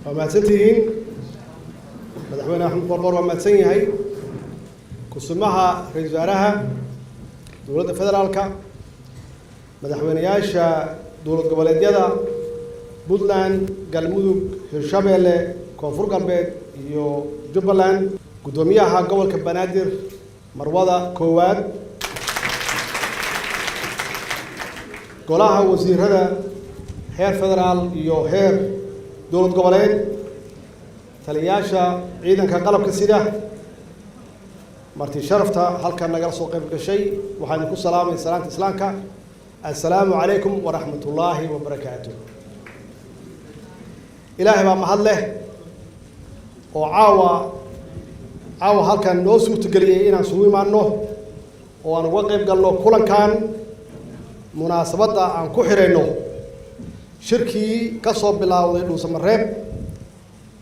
ومعتنتين مدحونا أحمد قرقر ومعتني هاي كسمها رجالها دولة الفدرالكا مدحونا ياشا دولة قبلات يدا بودلان قلمودو هرشابيل كونفور قلبيت يو جبلان قدوميها قول كبنادر مروضة كواد قولها وزير هذا هير فدرال يو هير دولة قبلات تلياشا عيدا كقلب كسيدة مرتي شرفتها هل كان نقل سوق بكشيء وحنكون سلام إسلامك السلام عليكم ورحمة الله وبركاته إلهي ما محله وعاوة هل كان نوسو تقليه إنا سوي معنه وأنا وقف قال له كل كان مناسبة عن كحرينه شركي كسب بلاوي دوسمريب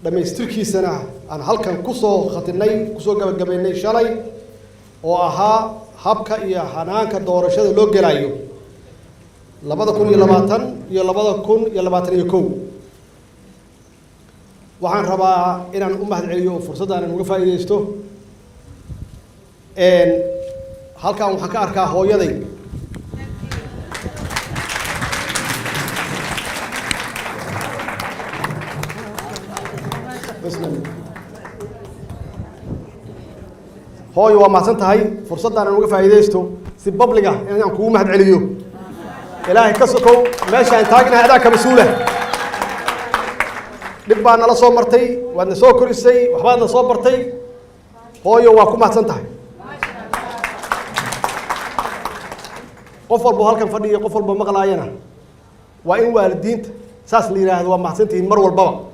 لما يستركي سنة عن هل كان كسو خطني كسو قبلني شلي وأها هبك يا حنانك دورشة لوج جلايو لبعض كون يلباتن يلبعض كون يلباتن يكو وعن ربا إن أمة العليو فرصة أن نوقف إليستو إن هل كان محكى أركا هو يدي هاي وما سنتهاي فرصة أنا نوقف عيديستو سبب لقى إن أنا كوم هاد عليو إلهي كسكو ماشي إنتاجنا هذا كمسؤولة نبى أنا لصوم مرتي وأنا سوكر السي وحبانا صوم مرتي هاي وكوم هاد سنتهاي قفل بهالكم فني قفل بمغلاينا وإن والدين ساس لي هذا وما سنتهاي مر والبابا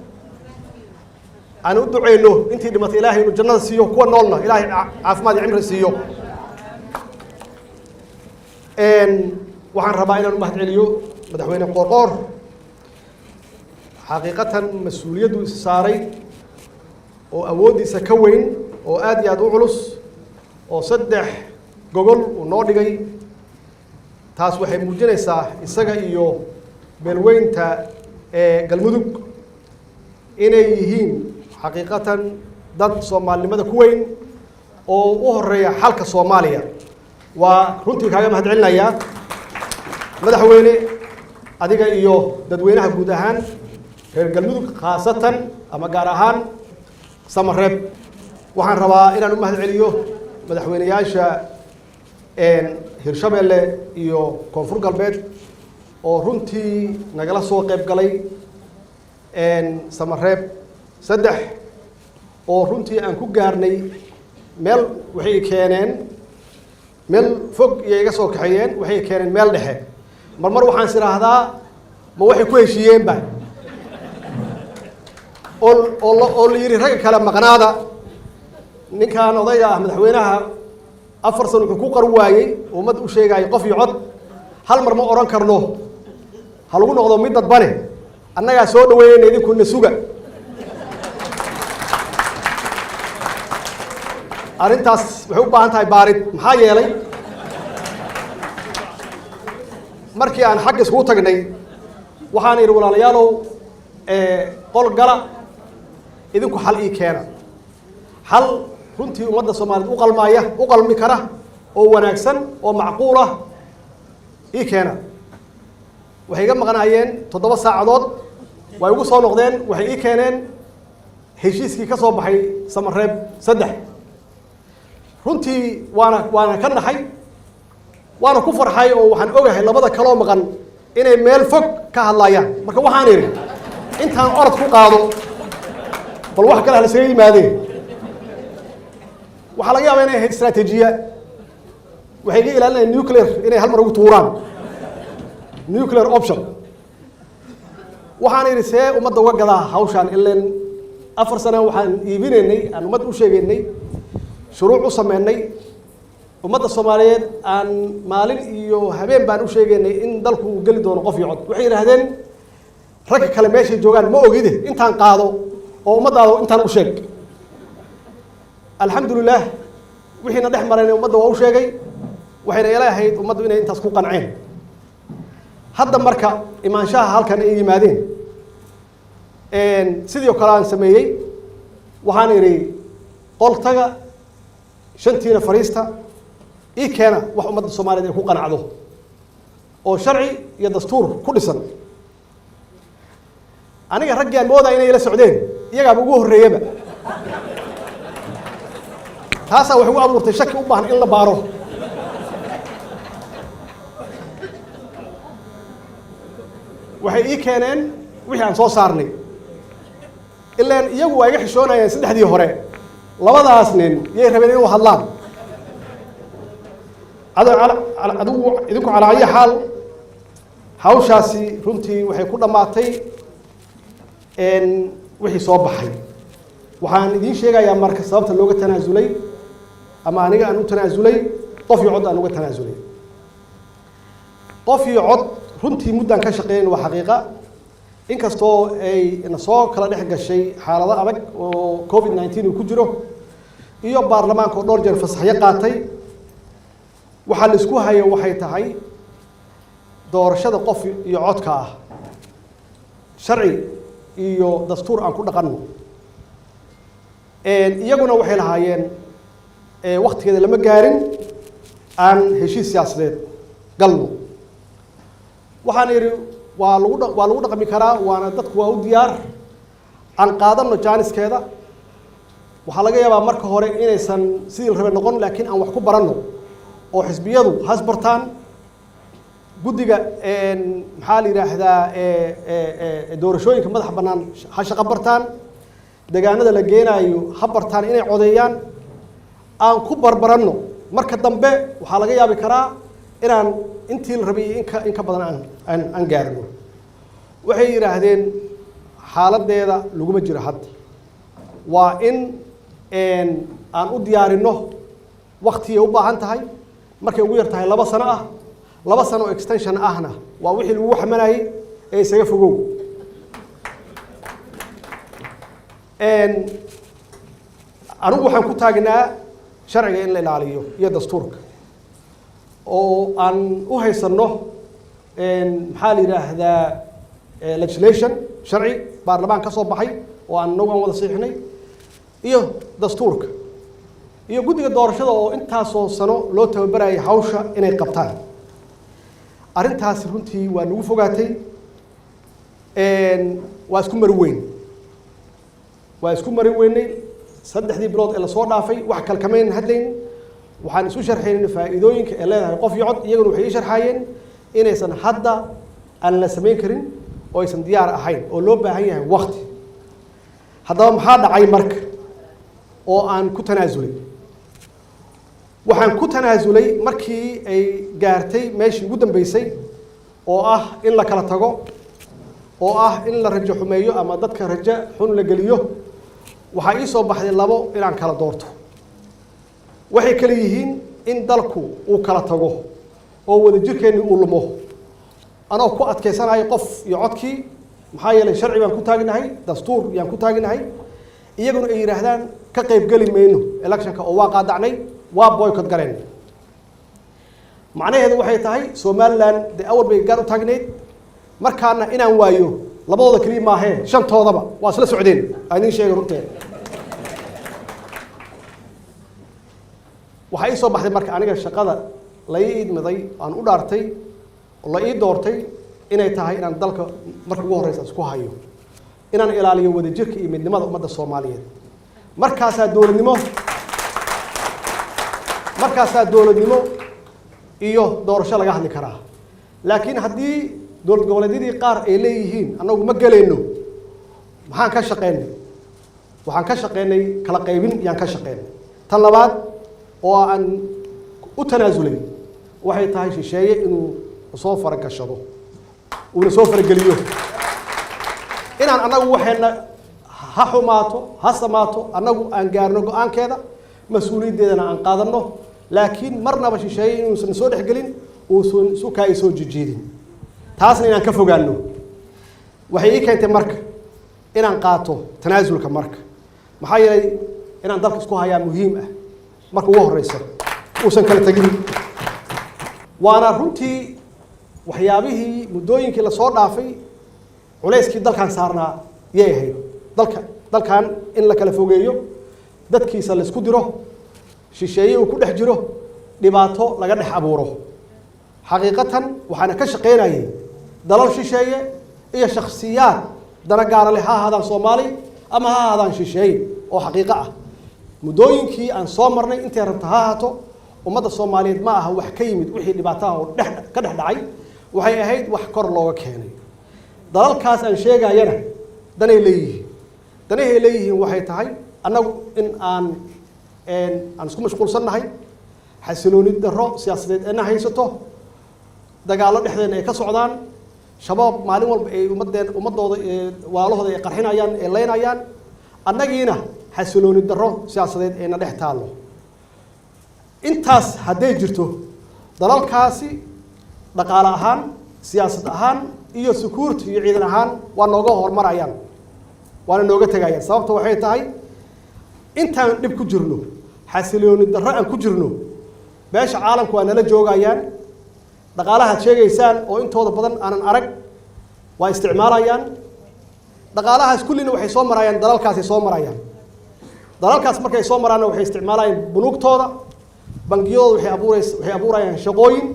أنا أدعي إنه أنت لما إلهي إنه الجنة سيو كون نولنا إلهي عافمادي عمر سيو إن وعن ربائنا المهد عليو مدحوين قرقر حقيقة مسؤولية الساري وأودي سكوين وآدي أدو علص وصدح جوجل ونودي تاس وحي مجنسة السجا إيو بالوين تا قلمدوك إنه يهين حقيقة ضد صومالي ماذا كوين أو أهرية حلقة صومالية ورنتي كاجم هدعلنا يا مدحويني أديك إيوه ددوينها جودهان هالجلمود خاصة أما جارهان سمرب وحن ربا إلى نمه العليو مدحويني ياشا إن هرشابيل إيوه كونفور قلبيت أو رنتي نجلا سوق قلي إن سمرب صدح oo runtii aan ku gaarnay meel waxay keeneen meel fog iyo iga soo kaxayeen waxay keeneen meel dhexe mar waxaan siraahdaa ma waxay ku heshiiyeen ba oo la yiri rag kala maqnaada ninkan odayga ah madaxweynaha afar sano wuxuu ku qaru waayay ummad u sheegay qof iyo cod hal mar ma oran karno hal ugu noqdo mid dadbane annaga soo dhaweeyay idinku nasuga أرنتاس وحب أنتي بارد محايا لي مركي أنا حق سقوط جني وحاني رولا ليالو قول جلا إذن كحل إيه كنا حل كنتي ومدة سمارد أقل مايه أقل مكره أو ناكسن أو معقولة إيه كنا وهي جم غنايين تضرب ساعات ويقول صار نقدين وهي إيه كانن هشيسكي كسب بحي سمرب صدق runtii waana ka naxay waana ku farxay oo waxaan ogahay labada kala maqan inay meel fog ka hadlayaan marka waxaan iri intaan orod ku qaado bal wax kale la sameeyay maadeen waxa laga yaabaa inay istaraatiijiya waxay ka ilaalinayaan nuclear inay hal mar ugu tuuraan nuclear option waxaan iri see ummadda uga gadaa hawshan ileen 4 sano waxaan iibinaynay aan ummad u sheegaynay shuruuc u sameynay ummadda Soomaaliyeed aan maalin iyo habeen baan u sheegaynay in dalku uu gali doono qof iyo cod waxay yiraahdeen ragga kale meeshay joogaan ma ogide intaan qaado oo ummadaada intaan u sheeg alxamdulillah wixiina dhex marayna ummadda waa u sheegay waxayna ilaahay ummaddu inay intaas ku qanceen hadda marka imaanshaha halkan ay yimaadeen sidoo kale aan sameeyay waxaan iri qoltaga shantiina fariista ii keena wax ummadda Soomaaliyeed ay ku qanacdo oo sharci iyo dastuur ku dhisan aniga raggaan moodaa inay la socdeen iyaga ugu horeeyaba taasa waxay u abuurtay shaki u baahan in la baaro waxay ii keeneen wixii aan soo saarnay ilaa iyagu waa iga xishoonayeen saddexdii hore labadaas nin yay rabeen inuu hadlaan adigu idinku calaa ayi xaal hawshaasi runtii waxay ku dhammaatay wixii soo baxay waxaan idiin sheegayaa marka sababta looga tanaasulay ama aniga aan u tanaasulay qof iyo cod aan uga tanaasulay qof iyo cod runtii muddan ka shaqeyn waa xaqiiqa inkastoo ay soo kala dhex gashay xaalado adag oo COVID-19 uu ku jiro iyo baarlamaanka oo dhowr jeer fasaxyo qaatay waxaa la isku hayo waxay tahay doorashada qof iyo codka ah sharci iyo dastuur aan ku dhaqanno iyaguna waxay lahaayeen waqtigeeda lama gaarin aan heshiis siyaasadeed galno waxaan iri waa lagu dhaqmi karaa waana dadku waa u diyaar aan qaadano jaaniskeeda waxaa laga yaabaa marka hore inaysan sidii la rabay noqon laakiin aan wax ku baranno oo xisbiyadu has bartaan guddiga maxaa la yiraahdaa doorashooyinka madax bannaan ha shaqo bartaan deegaanada la geenaayo ha bartaan inay codeeyaan aan ku barbaranno marka dambe waxaa laga yaabi karaa inaan intii la rabay in ka badan aan gaarno waxay yiraahdeen xaaladeeda laguma jiro hadda waa in aan u diyaarino waqti ay u baahan tahay markay ugu yar tahay 2 sano ah 2 sano extension ahna waa wixii lagu xamanayay ee isaga fogow anigu waxaan ku taagnaa sharciga in la ilaaliyo iyo dastuurka oo aan u haysano maxaa la yiraahdaa legislation sharci baarlamaan ka soo baxay oo aan nagu wada saxiixnay iyo dastuurka iyo guddiga doorashada oo intaasoo sano loo tababarayay hawsha inay qabtaan arrintaasi runtii waa nagu fogaatay waa isku mari weynay saddexdii bilood ee la soo dhaafay wax kale kamayn hadlayn waxaan isu sharxaynay faa'iidooyinka ee leedahay qof iyo cod iyaguna waxay sharxayeen inaysan hadda aan la sameyn karin oo aysan diyaar ahayn oo loo baahan yahay waqti haddaba maxaa dhacay marka oo aan ku tanaasulay waxaan ku tanaasulay markii ay gaartay meeshii ugu dambeysay oo ah in la kala tago oo ah in la rajo xumeeyo ama dadka rajo xun la geliyo waxaa ii soo baxday labo inaan kala doorto waxay kala yihiin in dalku uu kala tago oo wadajirkeennii uu lumo anoo ku adkaysanayo qof iyo codkii maxaa yeelay sharci baan ku taagnahay dastuur yaan ku taagnahay iyaguna ay yiraahdaan ka qayb gali mayno electionka oo waa qaadacnay waa boycott galeen macnaheedu waxay tahay Somaliland de awal bay gaar u taagneed markaana inaan waayo labadooda kaliya ma ahayn shantoodaba waa isla socdeen aan idin sheegay runtii waxay soo baxday marka aniga shaqada la ii idmaday aan u dhaartay oo la ii doortay inay tahay inaan dalka marka ugu horeysa isku hayo inaan ilaaliyo wadajirka iyo midnimada ummadda Soomaaliyeed markaasaa dowladnimo iyo doorasho laga hadli karaa laakiin haddii dowlad goboleedyadii qaar ay leeyihiin annagu ma galayno maxaan ka shaqeynay waxaan ka shaqeynay kala qaybin yaan ka shaqeynay tan labaad oo aan u tanaasulay waxay tahay shisheeye inuu soo faragashado uu soo farageliyo inaan annagu waxayna ha xumaato ha samaato annagu aan gaarno go'aankeeda mas-uuliyaddeedana aan qaadanno laakiin marnaba shisheeye inuusan soo dhexgelin uusan sukaa ay soo jijeedin taasna inaan ka fogaanno waxay ii keentay marka inaan qaato tanaasulka marka maxaa yeelay inaan dalka isku hayaa muhiim ah marka ugu horeysa uusan kala tegin waana runtii waxyaabihii muddooyinkii lasoo dhaafay culayskii dalkan saarnaa yay ahayd dalkan in la kala fogeeyo dadkiisa la isku diro shisheeye uu ku dhex jiro dhibaato laga dhex abuuro xaqiiqatan waxaana ka shaqaynayay dalal shisheeye iyo shakhsiyaad dana gaara leh ha ahaadaan Soomaali ama ha ahaadaan shisheeye oo xaqiiqo ah muddooyinkii aan soo marnay intay rabta ha ahaato ummadda Soomaaliyeed ma aha wax ka yimid wixii dhibaato ah oo ka dhex dhacay waxay ahayd wax kor looga keenay dalalkaas aan sheegayana danay leeyihiin waxay tahay annagu in aan isku mashquulsannahay xasilooni darro siyaasadeed ee na haysato dagaallo dhexdeena ay ka socdaan shabaab maalin walba ay ummadooda waalahooda ay qarxinayaan ee leynayaan annagiina xasilooni darro siyaasadeed ee na dhex taallo intaas hadday jirto dalalkaasi dhaqaale ahaan siyaasad ahaan iyo security iyo ciidan ahaan waa nooga hormarayaan waana nooga tegayaan sababta waxay tahay intaan dhib ku jirno xasilooni darro aan ku jirno beesha caalamku waa nala joogayaan dhaqaalaha sheegaysaan oo intooda badan aanan arag waa isticmaalayaan dhaqaalahaas kullina waxay soo marayaan dalalkaas soo marayaan dalalkaas markay soo maraana waxay isticmaalayaan bunuugtooda bangiyadooda waxay abuurayaan shaqooyin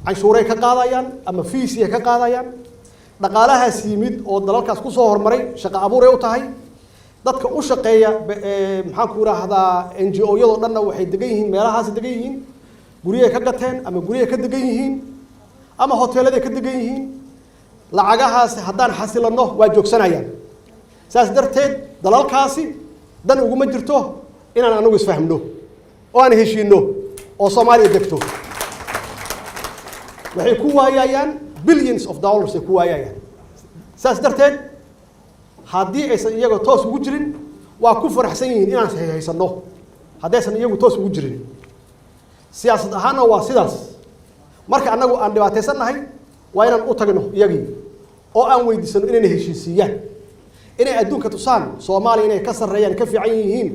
canshuuray ka qaadayaan ama fiisiya ka qaadayaan dhaqaalahaas yimid oo dalalkaas ku soo hormaray shaqo abuuray u tahay dadka u shaqeeya maxaan ku raahdaa NGO-yada dhanna waxay degan yihiin meelahaas degan yihiin guriye ka gateen ama guriye ka degan yihiin ama hoteelada ka degan yihiin lacagahaas haddaan xasilanno waa joogsanayaan saas darteed dalalkaasi dan uguma jirto inaan anagu isfahmno oo aan heshiino oo Soomaaliya degto waxay ku waayayaan billions of dollars ay ku waayayaan saas darteed haddii aysan iyaga toos ugu jirin waa ku faraxsan yihiin inaan haysanno haddaysan iyagu toos ugu jirin siyaasad ahaanna waa sidaas marka annagu aan dhibaataysannahay waa inaan u tagno iyagii oo aan weydiisano inayna heshiisiiyaan inay adduunka tusaan Soomaaliya inay ka sarreeyaan ka fiican yihiin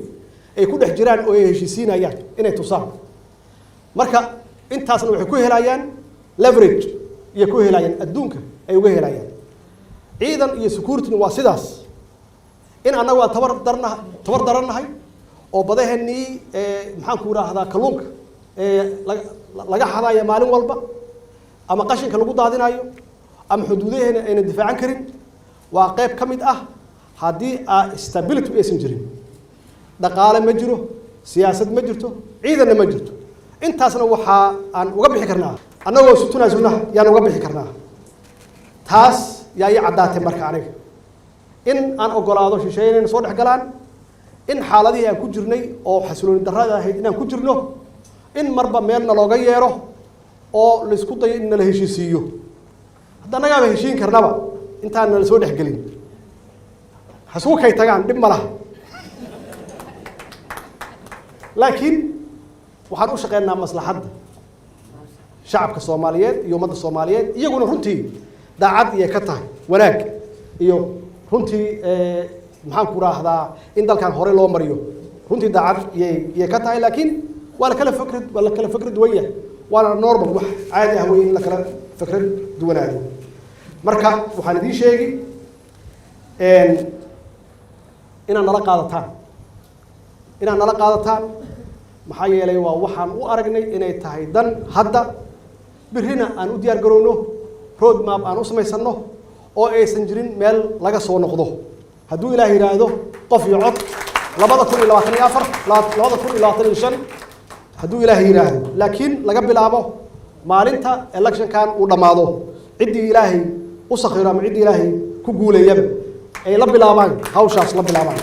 ay ku dhex jiraan oo ay heshiisiinayaan inay tusaan marka intaasna waxay ku helayaan leverage iyo ku helayaan adduunka ay uga helayaan ciidan iyo security waa sidaas in annagu aan tabar darannahay oo badaheenii maxaan ku raahdaa kalluunka laga xadaya maalin walba ama qashinka lagu daadinayo ama xuduudaheena ayna difaacan karin waa qayb ka mid ah haddii stability aysan jirin dhaqaale ma jiro siyaasad ma jirto ciidanna ma jirto intaasna waxaa aan uga bixi karnaa annagoo isu tunaasulna yaan uga bixi karnaa taas yaa ii caddaatay marka aniga in aan ogolaado shisheeye inayna soo dhex galaan in xaaladihii aan ku jirnay oo xasilooni darrada ahayd inaan ku jirno in marba meelna looga yeero oo la isku dayo in nala heshiisiiyo hadda annagaaba heshiin karnaba intaan nala soo dhexgelin hasugu kay tagaan dhib ma laha laakiin waxaan u shaqeynaa maslaxadda shacabka Soomaaliyeed iyo ummadda Soomaaliyeed iyaguna runtii daacad iyo ka tahay wanaag iyo runtii maxaan ku raahdaa in dalkan hore loo mariyo runtii daacad iyo ka tahay laakiin waa la kala fikrad duwan yahay waana normal wax caadi ah weyn la kala fikrad duwanaado marka waxaan idin sheegi inaan nala qaadataan maxaa yeelay waa waxaan u aragnay inay tahay dan hadda birrina aan u diyaar garowno road map aan u samaysanno oo aysan jirin meel laga soo noqdo hadduu ilaah yiraahdo qof iyo cod 2024 hadduu ilaah yiraahdo laakiin laga bilaabo maalinta electionkan uu dhamaado cidii ilaahay u sakhiro ama cidii ilaahay ku guuleeyaba ay la bilaabaan hawshaas la bilaabaan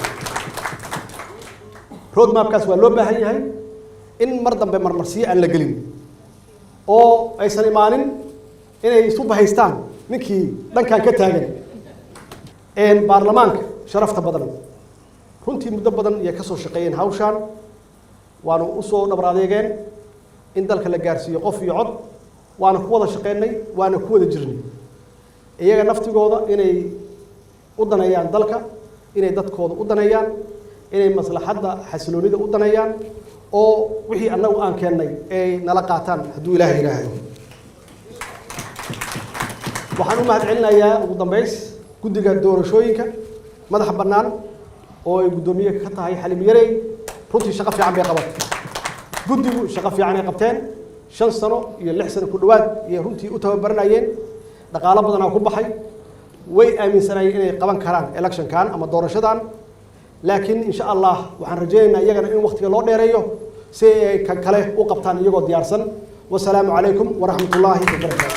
road mapkaas waa loo baahan yahay in mar dambe marmarsiyo aan la gelin oo aysan imaanin inay isu bahaystaan ninkii dhankan ka taagan baarlamaanka sharafta badan runtii muddo badan iyo ka soo shaqeeyeen hawshan waanu u soo dhabar adeegeen in dalka la gaarsiiyo qof iyo cod waana ku wada shaqeynay waana ku wada jirnay iyaga naftigooda inay u daneeyaan dalka inay dadkooda u daneeyaan inay maslaxadda xasiloonida u daneeyaan oo wixii annagu aan keennay ay nala qaataan hadduu ilaahay yidhaahdo waxaan u mahad celinayaa ugu dambays guddiga doorashooyinka madaxa bannaan oo ay guddoomiye ka tahay xalim yarey runtii shaqo fiican bay qabatay guddigu shaqo fiican ay qabteen 5 sano iyo 6 sano ku dhawaad iyo runtii u tababaranayeen dhaqaale badan oo ku baxay way aaminsanayeen inay qaban karaan election kan ama doorashadan laakiin insha Allah waxaan rajaynaynaa iyagana in waqtiga loo dheereeyo si ay kale u qabtaan iyagoo diyaarsan wassalaamu calaykum wa rahmatullaahi wa barakaatuh